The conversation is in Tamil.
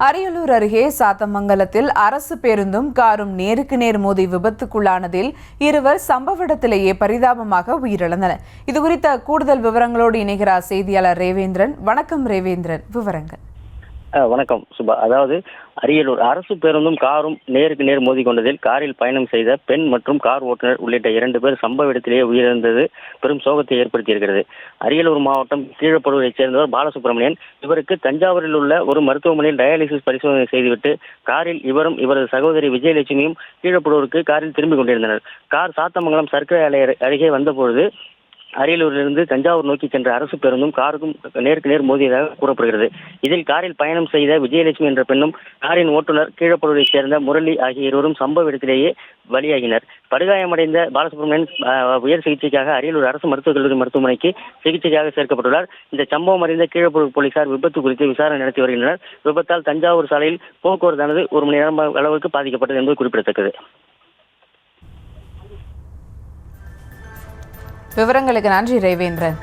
அரியலூர் அருகே சாத்தமங்கலத்தில் அரசு பேருந்தும் காரும் நேருக்கு நேர் மோதி விபத்துக்குள்ளானதில் இருவர் சம்பவ இடத்திலேயே பரிதாபமாக உயிரிழந்தனர். இதுகுறித்த கூடுதல் விவரங்களோடு இணைகிறார் செய்தியாளர் ரேவேந்திரன். வணக்கம் ரேவேந்திரன், விவரங்கள். வணக்கம் சுபா. அதாவது அரியலூர் அரசு பேருந்தும் காரும் நேருக்கு நேர் மோதி கொண்டதில் காரில் பயணம் செய்த பெண் மற்றும் கார் ஓட்டுநர் உள்ளிட்ட 2 பேர் சம்பவ இடத்திலேயே உயிரிழந்தது பெரும் சோகத்தை ஏற்படுத்தியிருக்கிறது. அரியலூர் மாவட்டம் கீழப்படூரைச் சேர்ந்தவர் பாலசுப்ரமணியன். இவருக்கு தஞ்சாவூரில் உள்ள ஒரு மருத்துவமனையில் டயாலிசிஸ் பரிசோதனை செய்துவிட்டு காரில் இவரும் இவரது சகோதரி விஜயலட்சுமியும் கீழப்படூருக்கு காரில் திரும்பிக் கொண்டிருந்தனர். கார் சாத்தமங்கலம் சர்க்கரை ஆலை அருகே வந்தபொழுது அரியலூரிலிருந்து தஞ்சாவூர் நோக்கி சென்ற அரசு பேருந்தும் காருக்கும் நேருக்கு நேர் மோதியதாக கூறப்படுகிறது. இதில் காரில் பயணம் செய்த விஜயலட்சுமி என்ற பெண்ணும் காரின் ஓட்டுநர் கீழப்படூரைச் சேர்ந்த முரளி ஆகிய இருவரும் சம்பவ இடத்திலேயே பலியாகினர். படுகாயமடைந்த பாலசுப்ரமணியன் உயர் சிகிச்சைக்காக அரியலூர் அரசு மருத்துவக் கல்லூரி மருத்துவமனைக்கு சிகிச்சைக்காக சேர்க்கப்பட்டுள்ளார். இந்த சம்பவம் அறிந்த கீழப்படூர் போலீசார் விபத்து குறித்து விசாரணை நடத்தி வருகின்றனர். விபத்தால் தஞ்சாவூர் சாலையில் போக்குவரத்தானது 1 மணி நேரம் அளவுக்கு பாதிக்கப்பட்டது என்பது குறிப்பிடத்தக்கது. விவரங்களுக்கு நன்றி ரேவேந்திரன்.